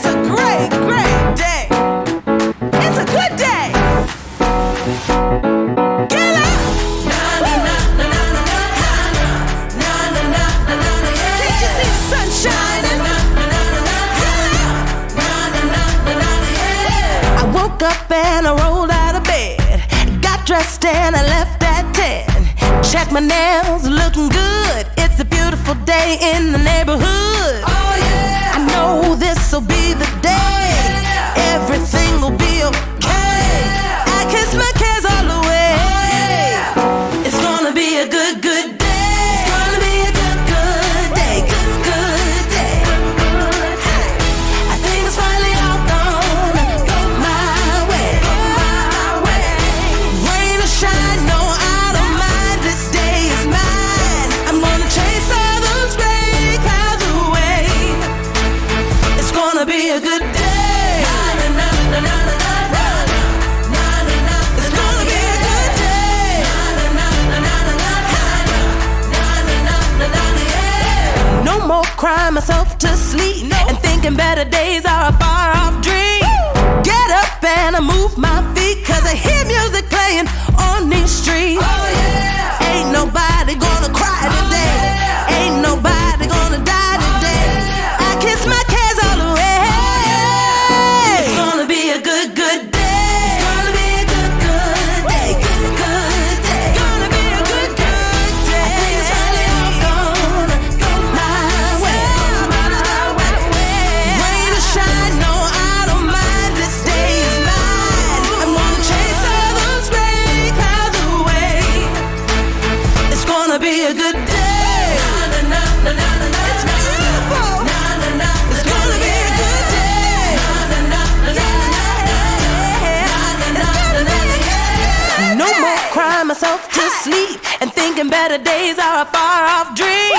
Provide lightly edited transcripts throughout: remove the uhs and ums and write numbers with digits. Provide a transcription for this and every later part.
It's a great, great day. It's a good day. Get up. Can't you see the sun shining? I woke up and I rolled out of bed. Got dressed and I left at 10. Check my nails, looking good. It's a beautiful day in the neighborhood. Oh yeah. I know this'll be the day. Oh, yeah. Everything will be okay. Oh, yeah. I kiss my cares all away. Oh, yeah. It's gonna be a good, good day. It's gonna be a good, good day. Good, good day. Hey. I think it's finally all gonna go my way. Go my way. Rain or shine, no, I don't mind. This day is mine. I'm gonna chase all those gray clouds away. It's gonna be a good day. It's gonna be a good day. No more crying myself to sleep and thinking better days are a far off dream. Get up and I move my feet, cause I hear music playing on these streets. Oh yeah. Ain't nobody gonna cry today. Ain't nobody gonna die today. I kiss my cares all away. It's gonna be a good, good day. It's gonna be a good, good day. Good, good day. Gonna be a good, good day. I think it's finally all gonna go my way. Rain or shine, no, I don't mind. This day is mine. I'm gonna chase all those gray clouds away. It's gonna be a good day. It's beautiful. It's gonna be a good day. No more crying myself to sleep and thinking better days are a far off dream.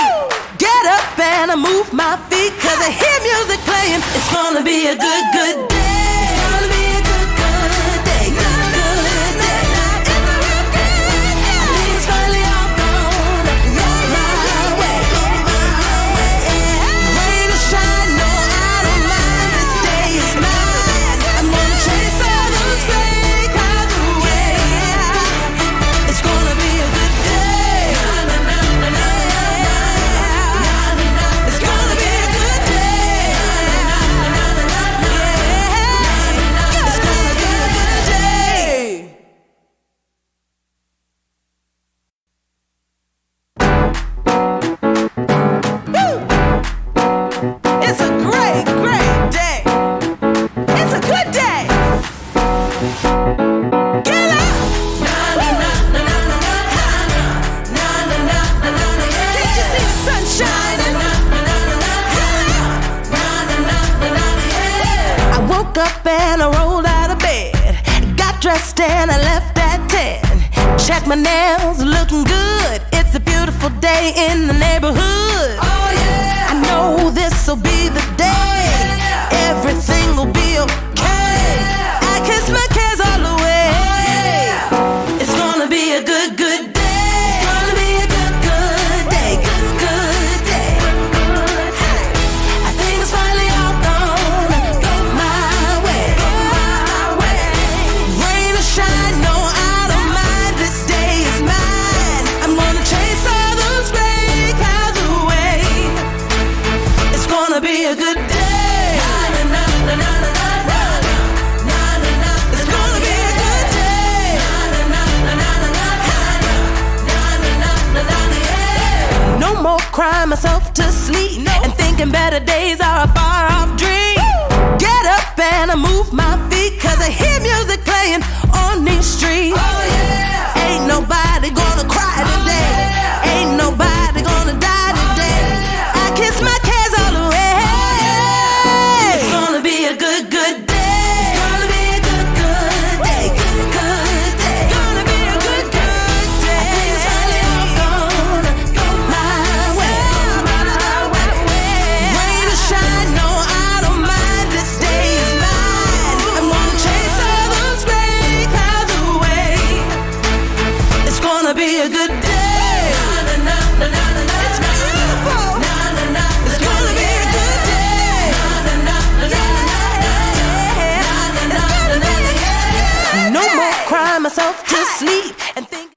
Get up and I move my feet, cause I hear music playing. It's gonna be a good, good day. It's gonna be a good, good day. Good, good day. It's a real good day. I think it's finally all gonna go my way. Rain or shine, no, I don't mind. This day is mine. I'm gonna chase all those gray clouds away. It's gonna be a good day. It's gonna be a good day. It's gonna be a good day. Woo! It's a great, great day. It's a good day. Get up. Can't you see the sun shining? I woke up and I rolled out of bed. Got dressed and I left at 10. Check my nails, looking good. It's a beautiful day in the neighborhood. Oh yeah. I know this'll be the day. Everything will be okay. I kiss my cares all away. It's gonna be a good, good day. It's gonna be a good, good day. Good, good day. Hey. I think it's finally all gonna go my way. Rain or shine, no, I don't mind. This day is mine. I'm gonna chase all those gray clouds away. It's gonna be a good day. It's gonna be a good day. No more crying myself to sleep and thinking better days are a far off dream. Get up and I move my feet, cause I hear music playing on these streets. Oh yeah. Ain't nobody gonna cry today. Ain't nobody gonna die today. I kiss my cares all away. It's gonna be a good, good day. It's gonna be a good, good day. Good, good day. Gonna be a good, good day. I think it's finally all gonna go my way. Rain or shine, no, I don't mind. This day is mine. I'm sleep and think.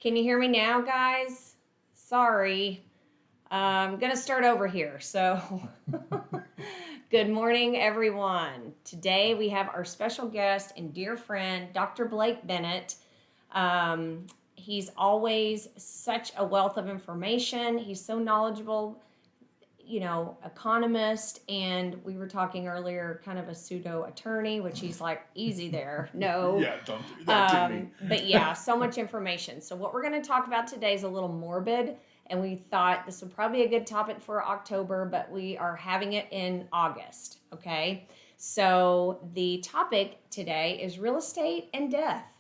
Can you hear me now, guys? Sorry. I'm going to start over here. So, good morning, everyone. Today we have our special guest and dear friend, Dr. Blake Bennett. He's always such a wealth of information. He's so knowledgeable, economist, and we were talking earlier, kind of a pseudo attorney, which he's like, easy there. No. Yeah, don't do that to me. But yeah, so much information. So what we're going to talk about today is a little morbid, and we thought this would probably be a good topic for October, but we are having it in August, okay? So the topic today is real estate and death.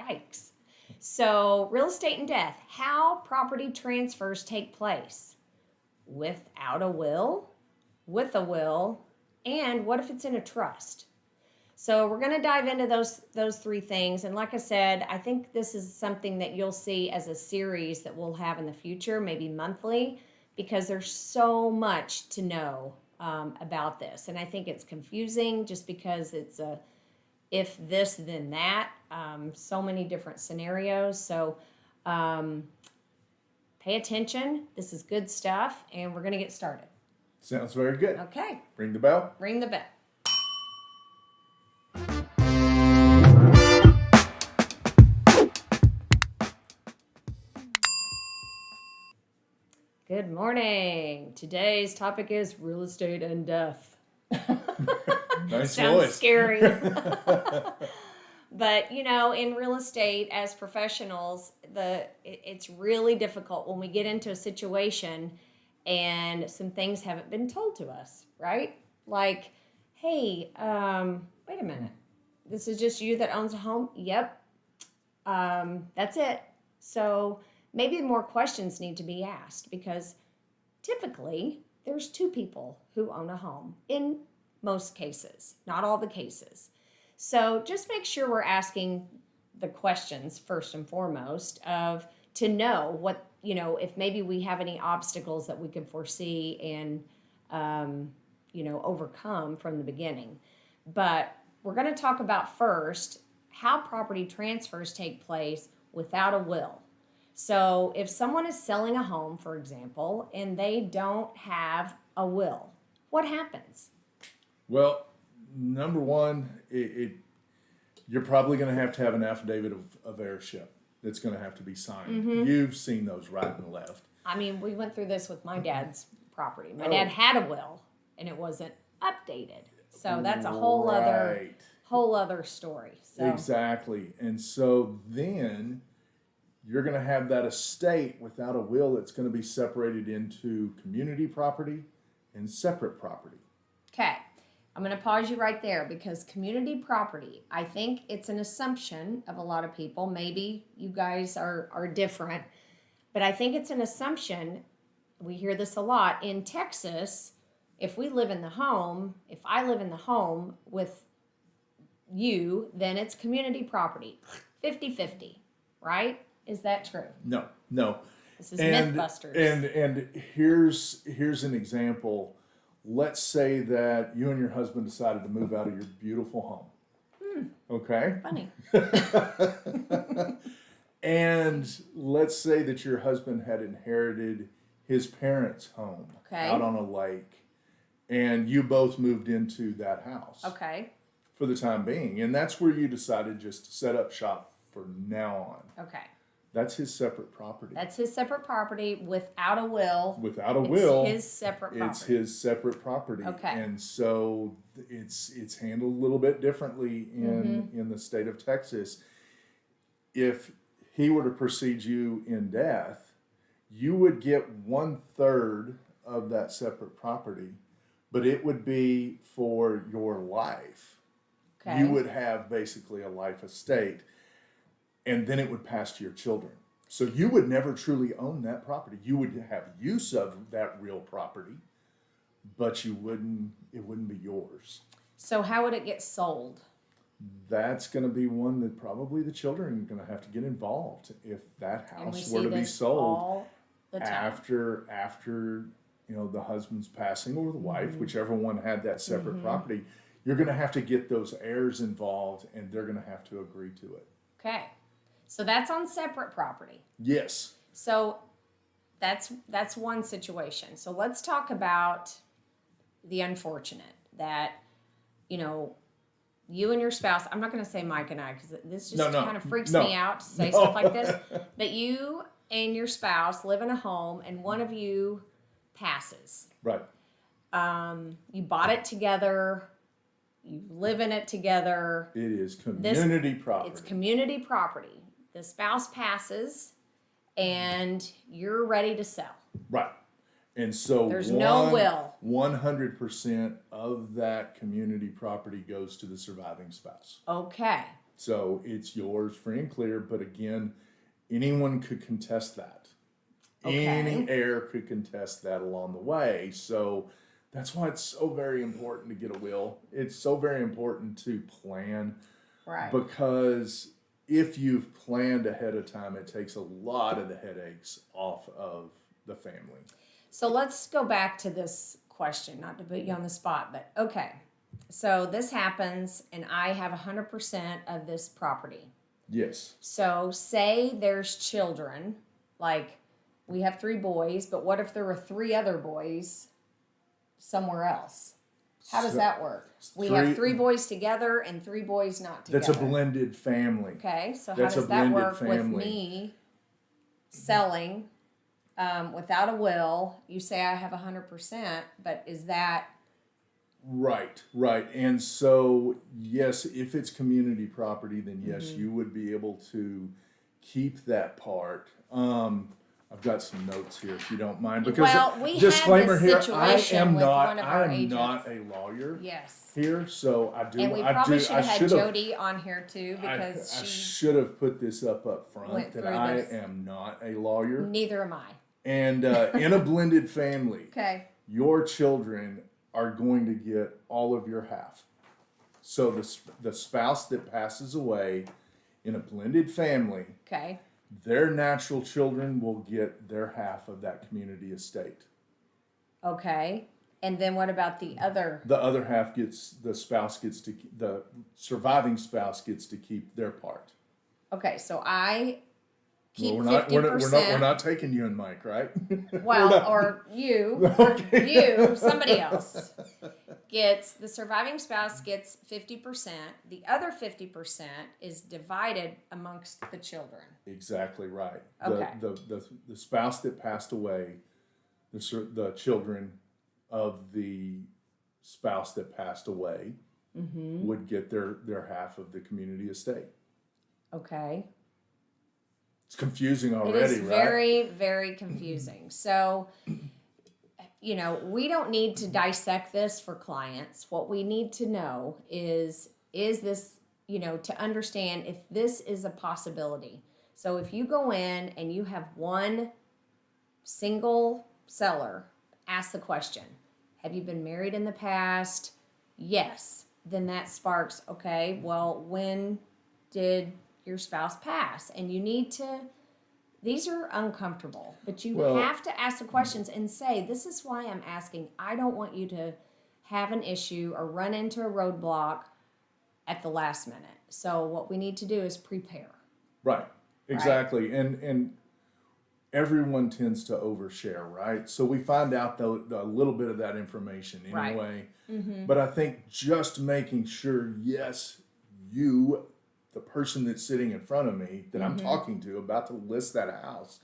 Yikes. So real estate and death, how property transfers take place. Without a will, with a will, and what if it's in a trust? So we're going to dive into those three things. And like I said, I think this is something that you'll see as a series that we'll have in the future, maybe monthly, because there's so much to know about this. And I think it's confusing just because it's a if this, then that, so many different scenarios. So pay attention. This is good stuff, and we're going to get started. Sounds very good. Okay. Ring the bell. Ring the bell. Good morning. Today's topic is real estate and death. Nice Sounds voice. scary. But, in real estate as professionals, it's really difficult when we get into a situation and some things haven't been told to us, right? Like, hey, wait a minute. This is just you that owns a home? Yep. That's it. So maybe more questions need to be asked because typically there's two people who own a home in most cases, not all the cases. So just make sure we're asking the questions first and foremost to know what, if maybe we have any obstacles that we can foresee and, overcome from the beginning. But we're going to talk about first how property transfers take place without a will. So if someone is selling a home, for example, and they don't have a will, what happens? Well, number one, you're probably going to have an affidavit of heirship that's going to have to be signed. Mm-hmm. You've seen those right and left. I mean, we went through this with my dad's property. My dad had a will, and it wasn't updated. So that's a whole other story. So. Exactly. And so then you're going to have that estate without a will that's going to be separated into community property and separate property. Okay. I'm going to pause you right there because community property, I think it's an assumption of a lot of people. Maybe you guys are different, but I think it's an assumption. We hear this a lot in Texas. If we live in the home, if I live in the home with you, then it's community property. 50-50, right? Is that true? No. This is Mythbusters. And here's an example. Let's say that you and your husband decided to move out of your beautiful home. Okay? Funny. And let's say that your husband had inherited his parents' home out on a lake, and you both moved into that house. Okay. For the time being. And that's where you decided just to set up shop from now on. Okay. That's his separate property. That's his separate property without a will. Without a will. It's his separate property. It's his separate property. Okay. And so it's handled a little bit differently in the state of Texas. If he were to precede you in death, you would get 1/3 of that separate property, but it would be for your life. Okay. You would have basically a life estate, and then it would pass to your children. So you would never truly own that property. You would have use of that real property, but it wouldn't be yours. So how would it get sold? That's going to be one that probably the children are going to have to get involved if that And we house see were to be this sold all the time. after the husband's passing or the wife, whichever one had that separate property. You're going to have to get those heirs involved, and they're going to have to agree to it. Okay. So that's on separate property. Yes. So that's one situation. So let's talk about the unfortunate that, you and your spouse, I'm not going to say Mike and I because this just kind of freaks me out to say stuff like this, but you and your spouse live in a home and one of you passes. Right. You bought it together. You live in it together. It is community property. It's community property. The spouse passes and you're ready to sell. Right. And so there's no will. 100% of that community property goes to the surviving spouse. Okay. So it's yours free and clear, but again, anyone could contest that. Okay. Any heir could contest that along the way. So that's why it's so very important to get a will. It's so very important to plan. Right. Because if you've planned ahead of time, it takes a lot of the headaches off of the family. So let's go back to this question, not to put you on the spot, but okay. So this happens and I have 100% of this property. Yes. So say there's children, like we have 3 boys, but what if there were 3 other boys somewhere else? How does that work? We have 3 boys together and 3 boys not together. That's a blended family. Okay, so how That's does a that blended work family. with me selling without a will? You say I have 100%, but is that... Right. And so, yes, if it's community property, then yes, you would be able to keep that part. I've got some notes here, if you don't mind. Because we disclaimer had this here, I situation am with one of our not agents. a lawyer Yes. here, so I do. And we probably should have had Jody on here too because I she should have put this up front went that through I this. am not a lawyer. Neither am I. And in a blended family, Okay. your children are going to get all of your half. So the spouse that passes away in a blended family, Okay. their natural children will get their half of that community estate. Okay. And then what about the other? The other half the surviving spouse gets to keep their part. Okay, so I keep Well, 50%. we're not taking you and Mike, right? Well, or you, somebody else gets, the surviving spouse gets 50%. The other 50% is divided amongst the children. Exactly right. Okay. The spouse that passed away, the children of the spouse that passed away would get their half of the community estate. Okay. It's confusing already, It is right? very, very confusing. So we don't need to dissect this for clients. What we need to know is this, to understand if this is a possibility. So if you go in and you have one single seller, ask the question, have you been married in the past? Yes. Then that sparks, okay, well, when did your spouse pass? And you need to, these are uncomfortable, but you have to ask the questions and say, this is why I'm asking. I don't want you to have an issue or run into a roadblock at the last minute. So what we need to do is prepare. Right. Exactly. Right? And everyone tends to overshare, right? So we find out a little bit of that information anyway. Right. But I think just making sure, yes, you, the person that's sitting in front of me that I'm talking to about to list that house,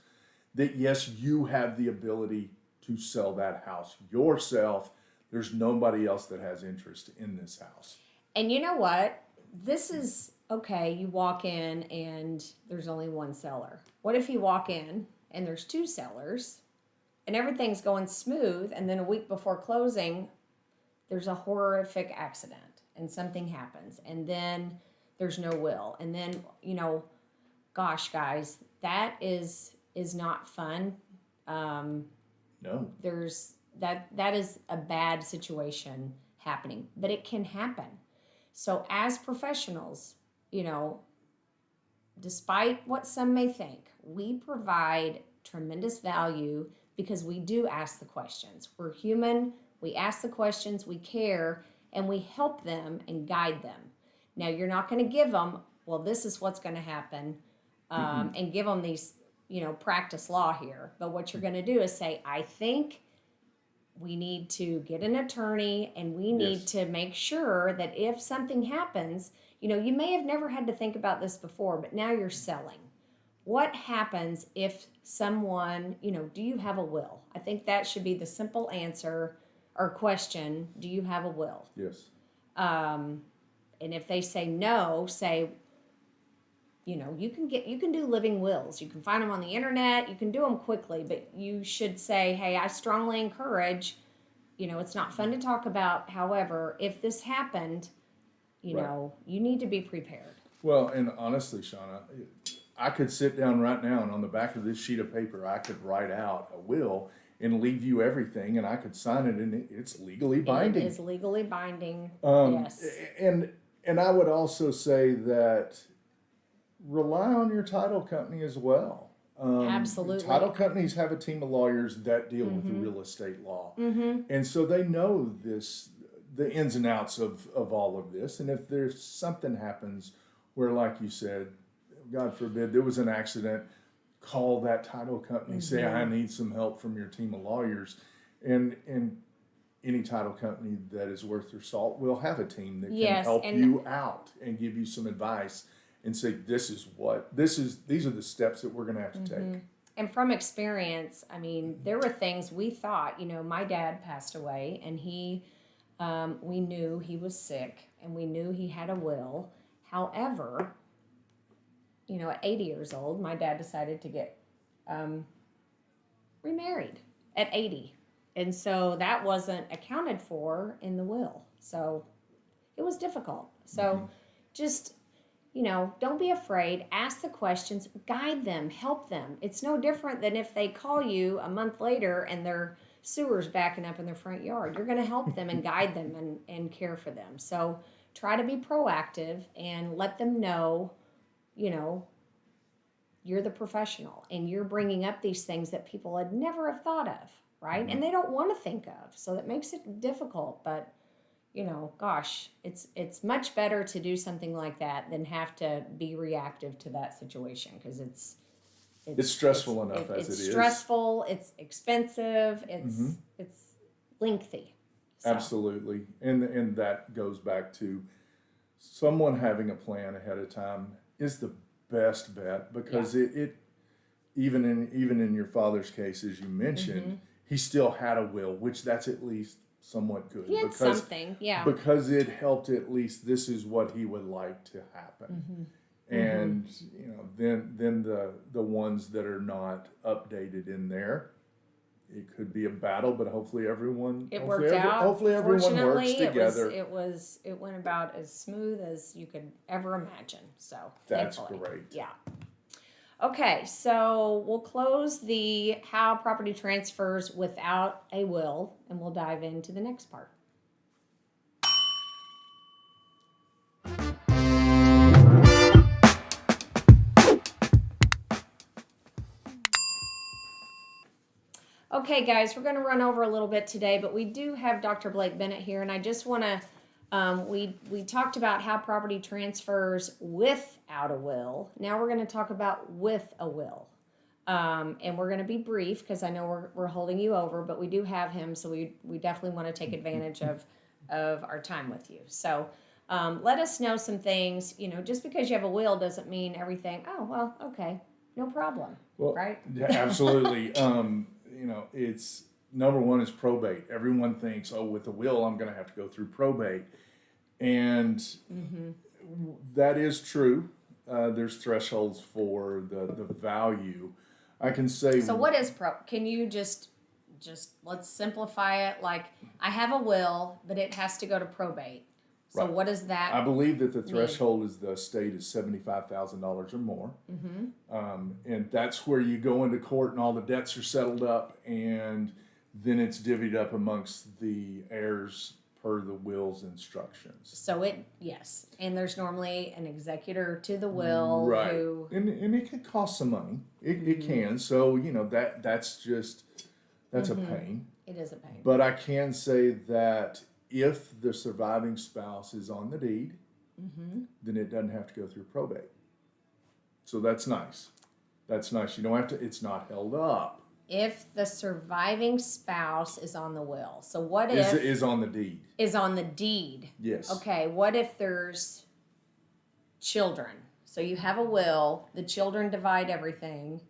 that yes, you have the ability to sell that house yourself. There's nobody else that has interest in this house. And you know what? This is, okay, you walk in and there's only one seller. What if you walk in and there's two sellers and everything's going smooth, and then a week before closing, there's a horrific accident and something happens, and then there's no will, and then, gosh, guys, that is not fun. No. There's that is a bad situation happening, but it can happen. So as professionals, despite what some may think, we provide tremendous value because we do ask the questions. We're human, we ask the questions, we care, and we help them and guide them. Now, you're not going to give them, well, this is what's going to happen, and give them these, practice law here. But what you're going to do is say, I think we need to get an attorney, and we need to make sure that if something happens, you may have never had to think about this before, but now you're selling. What happens if someone, do you have a will? I think that should be the simple answer or question, do you have a will? Yes. And if they say no, say, you can do living wills. You can find them on the internet. You can do them quickly, but you should say, hey, I strongly encourage, it's not fun to talk about. However, if this happened, you need to be prepared. Well, and honestly, Shana, I could sit down right now and on the back of this sheet of paper, I could write out a will and leave you everything, and I could sign it, and it's legally binding. It is legally binding, yes. And I would also say that rely on your title company as well. Absolutely. Title companies have a team of lawyers that deal with the real estate law. And so they know the ins and outs of all of this. And if there's something happens where, like you said, God forbid, there was an accident, call that title company, say, I need some help from your team of lawyers. And any title company that is worth their salt will have a team that can help you out and give you some advice and say, these are the steps that we're going to have to take. And from experience, I mean, there were things we thought, my dad passed away, and we knew he was sick, and we knew he had a will. However, at 80 years old, my dad decided to get remarried at 80. And so that wasn't accounted for in the will. So it was difficult. So just, don't be afraid. Ask the questions. Guide them. Help them. It's no different than if they call you a month later and their sewer's backing up in their front yard. You're going to help them and guide them and care for them. So try to be proactive and let them know, you're the professional and you're bringing up these things that people had never have thought of, right? And they don't want to think of. So that makes it difficult. But, gosh, it's much better to do something like that than have to be reactive to that situation, because it's stressful enough as it is. It's stressful, it's expensive, it's lengthy. So. Absolutely. And that goes back to someone having a plan ahead of time is the best bet, because it even in your father's case, as you mentioned, he still had a will, which that's at least somewhat good. He had something, because it helped. At least this is what he would like to happen. And then the ones that are not updated in there, it could be a battle, but hopefully everyone worked out. Hopefully everyone works Fortunately, together. it went about as smooth as you could ever imagine. So That's thankfully. great. Yeah. Okay, so we'll close the how property transfers without a will, and we'll dive into the next part. Okay, guys, we're going to run over a little bit today, but we do have Dr. Blake Bennett here, and I just want to, we talked about how property transfers without a will. Now we're going to talk about with a will. And we're going to be brief because I know we're holding you over, but we do have him, so we definitely want to take advantage of our time with you. So let us know some things. You know, just because you have a will doesn't mean everything, oh, well, okay, no problem, Well, right? Yeah, absolutely. You know, it's number one is probate. Everyone thinks, oh, with a will, I'm going to have to go through probate. And that is true. There's thresholds for the value. I can say. So what is can you just let's simplify it. Like I have a will, but it has to go to probate. So Right. what does that I believe that the threshold is the estate is $75,000 or more. And that's where you go into court and all the debts are settled up, and then it's divvied up amongst the heirs per the will's instructions. So yes. And there's normally an executor to the will Right. who And it can cost some money. It can. So, you know, that's a pain. it is a pain. But I can say that if the surviving spouse is on the deed, then it doesn't have to go through probate. So that's nice. That's nice. You don't have to, it's not held up. If the surviving spouse is on the will. So what if Is on the deed. is on the deed? Yes. Okay, what if there's children? So you have a will, the children divide everything.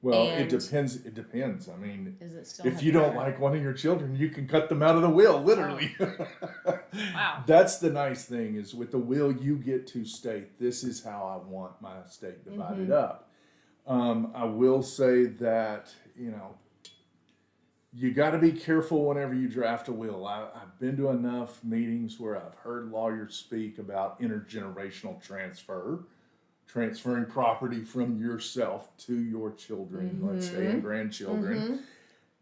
Well, And- it depends. It depends. I mean, Is it still if have you to don't go? like one of your children, you can cut them out of the will, literally. Wow. That's the nice thing is with the will, you get to state, this is how I want my estate divided up. I will say that, you know, you got to be careful whenever you draft a will. I've been to enough meetings where I've heard lawyers speak about intergenerational transferring property from yourself to your children, let's say, and grandchildren.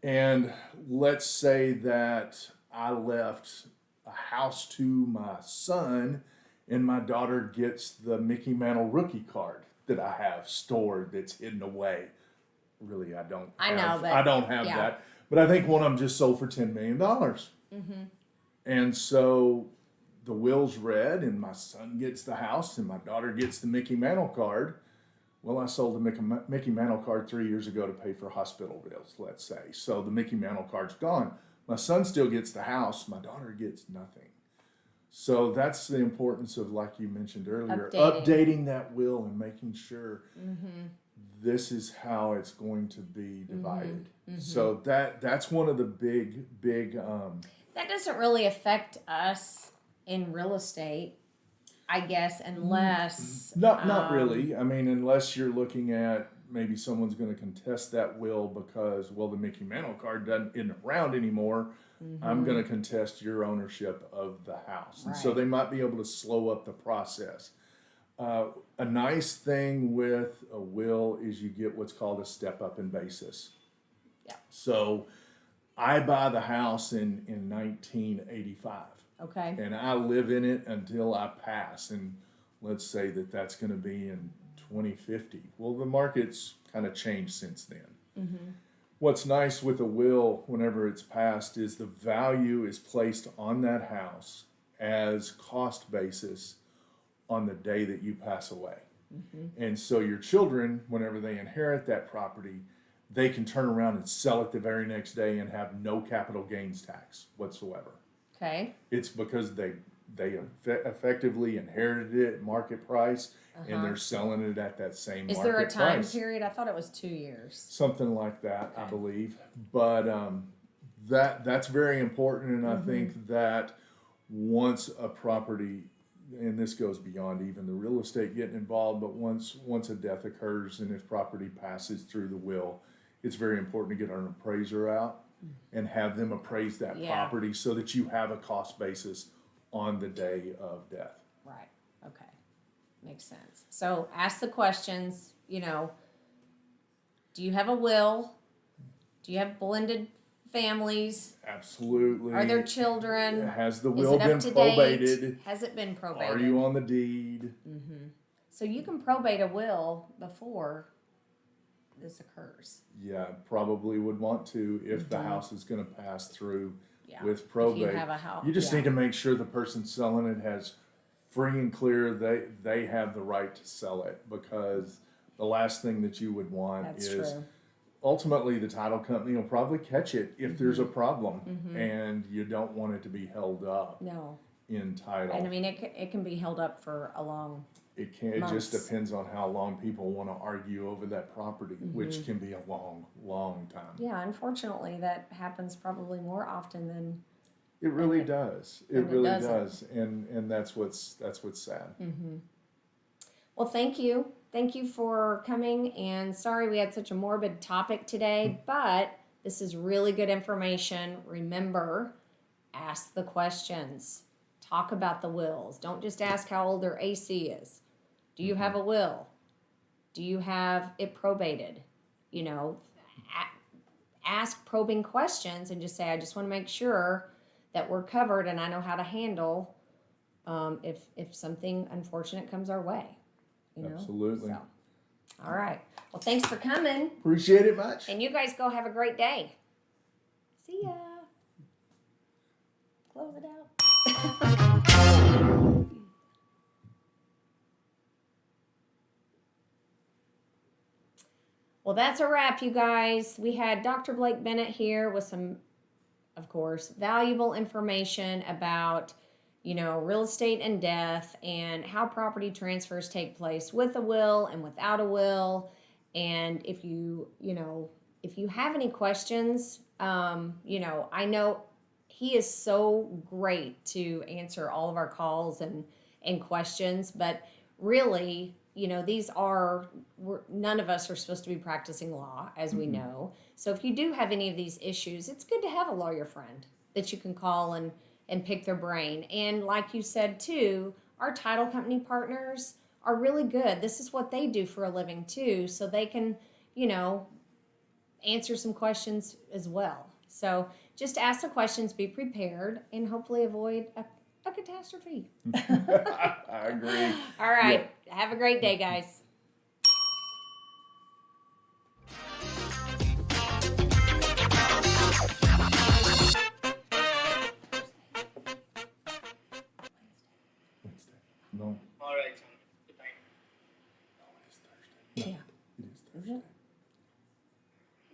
And let's say that I left a house to my son and my daughter gets the Mickey Mantle rookie card that I have stored that's hidden away. Really, I don't have yeah. that. But I think one of them just sold for $10 million. And so the will's read and my son gets the house and my daughter gets the Mickey Mantle card. Well, I sold the Mickey Mantle card 3 years ago to pay for hospital bills, let's say. So the Mickey Mantle card's gone. My son still gets the house. My daughter gets nothing. So that's the importance of, like you mentioned earlier, updating that will and making sure this is how it's going to be divided. So that's one of the big That doesn't really affect us in real estate, I guess, unless not really. I mean, unless you're looking at maybe someone's going to contest that will because, well, the Mickey Mantle card isn't around anymore. I'm going to contest your ownership of the house. And so they might be able to slow up the process. A nice thing with a will is you get what's called a step up in basis. Yeah. So I buy the house in 1985. Okay. And I live in it until I pass. And let's say that that's going to be in 2050. Well, the market's kind of changed since then. What's nice with a will, whenever it's passed, is the value is placed on that house as cost basis on the day that you pass away. And so your children, whenever they inherit that property, they can turn around and sell it the very next day and have no capital gains tax whatsoever. Okay. It's because they effectively inherited it at market price, and they're selling it at that same Is market there a time price. period? I thought it was 2 years. Something like that, I believe. But that's very important, and I think that once a property, and this goes beyond even the real estate getting involved, but once a death occurs and if property passes through the will, it's very important to get an appraiser out and have them appraise that Yeah. property so that you have a cost basis on the day of death. Right. Okay. Makes sense. So ask the questions, you know, do you have a will? Do you have blended families? Absolutely. Are there children? Has the Is will it up been to probated? date? Has it been probated? Are you on the deed? So you can probate a will before this occurs. Yeah, probably would want to if the house is going to pass through Yeah. with If probate. you have a house. You just need to make sure the person selling it has free and clear they have the right to sell it, because the last thing that you would want That's is true. ultimately the title company will probably catch it if there's a problem, and you don't want it to be held up No. in title. And I mean, it can be held up for a long. It just months. depends on how long people want to argue over that property, which can be a long time. Yeah, unfortunately, that happens probably more often than. It really does. It and it really doesn't. does, and that's what's sad. Well, thank you. Thank you for coming. And sorry we had such a morbid topic today, but this is really good information. Remember, ask the questions. Talk about the wills. Don't just ask how old their AC is. Do you have a will? Do you have it probated? You know, ask probing questions and just say, I just want to make sure that we're covered and I know how to handle if something unfortunate comes our way. You know? Absolutely. So, all right. Well, thanks for coming. Appreciate it much. And you guys go have a great day. See ya. Close it out. Well, that's a wrap, you guys. We had Dr. Blake Bennett here with some, of course, valuable information about, you know, real estate and death and how property transfers take place with a will and without a will. And if you have any questions, I know he is so great to answer all of our calls and questions, but really, you know, none of us are supposed to be practicing law, as we know. So if you do have any of these issues, it's good to have a lawyer friend that you can call and pick their brain. And like you said too, our title company partners are really good. This is what they do for a living too, so they can, you know, answer some questions as well. So just ask the questions, be prepared, and hopefully avoid a catastrophe. I agree. All right. Have a great day, guys. No, All right, John. Good night. it is Thursday. Yeah. It is Is Thursday. it?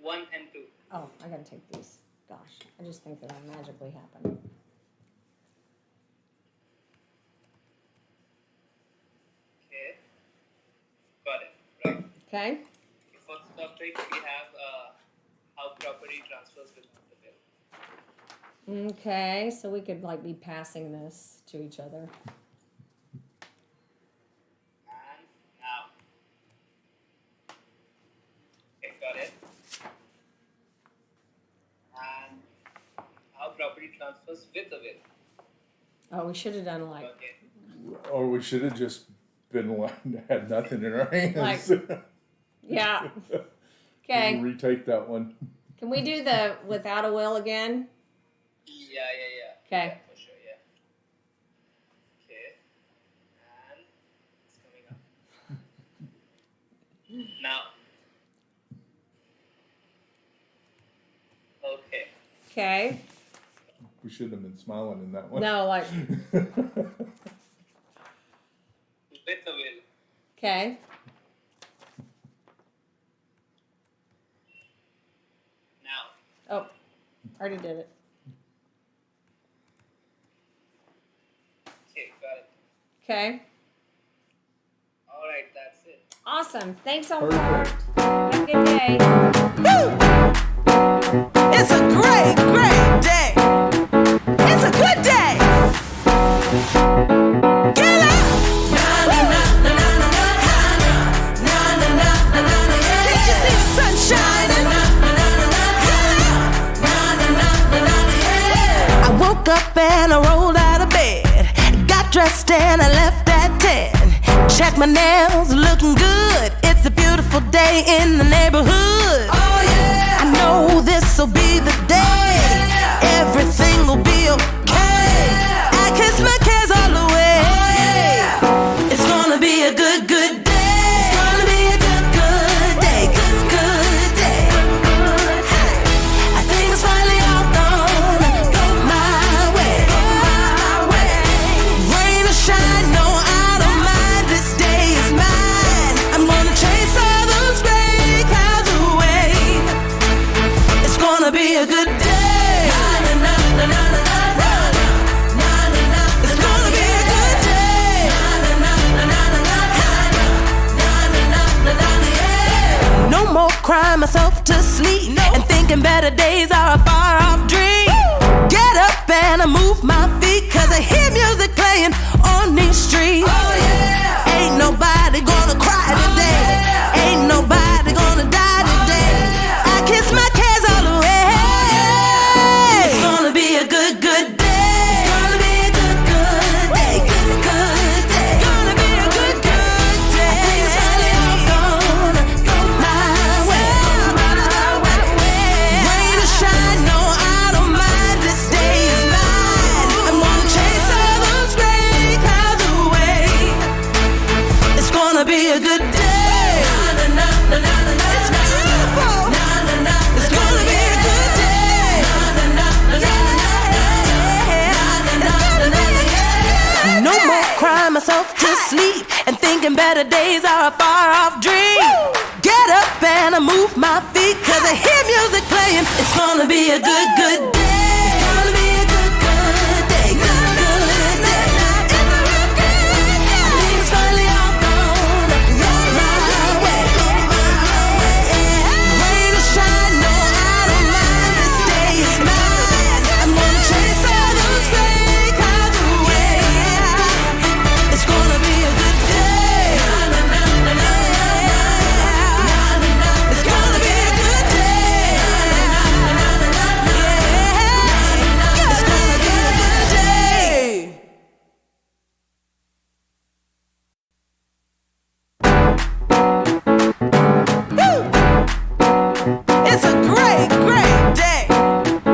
1 and 2. Oh, I gotta take these. Gosh, I just think that magically happened. Okay. Got it. Right. Okay. The first topic we have how property transfers without the will. Okay, so we could like be passing this to each other. And now. Okay, got it. And how property transfers with a will. Oh, we should have done like Okay. Or we should have just had nothing in our hands. Like- yeah. Okay. Retake that one. Can we do the without a will again? Yeah. Okay. Yeah, for sure, yeah. Okay. And it's coming up. Now. Okay. Okay. We should have been smiling in that one. No, like With a will. okay. Now. Oh, already did it. Okay, got it. Okay. All right, that's it. Awesome. Thanks, Omar. Perfect. Have a good day. It's a great, great day. It's a good day. Get up. Can't you see the sun shining? woke up and I rolled out of bed. Got dressed and I left at 10. Check my nails, looking good. It's a beautiful day in the neighborhood. Oh yeah! I know this'll be the day. Oh, yeah. Everything will be okay. Oh, yeah. I kiss my cares all away. Oh, yeah. It's gonna be a good, good day. It's gonna be a good, good day. Good, good day. Hey. I think it's finally all gonna go my way. Go my way. Rain or shine, no, I don't mind. This day is mine. I'm gonna chase all those gray clouds away. It's gonna be a good day. Na, na, na, na, na, na, na, na, na, na. It's gonna be a good day. Na, na, na, na, na, na, na, na, na, na, na, yeah. No more crying myself to sleep and thinking better days are a far off dream. Get up and I move my feet 'cause I hear music playing on these streets. Oh yeah! Ain't nobody gonna cry today. Ain't nobody gonna die today. I kiss my cares all away. It's gonna be a good, good day. It's gonna be a good, good day. Good, good day. Gonna be a good, good day. I think it's finally all gonna go my way. Rain or shine, no, I don't mind. This day is mine. I'm gonna chase all those gray clouds away. It's gonna be a good day. Na, na, na, na, na, na. It's beautiful. Na, na, na. It's gonna be a good day. Na, na, na, na, na, na, na. No more crying myself to sleep and thinking better days are a far off dream. Get up and I move my feet 'cause I hear music playing. It's gonna be a good, good day.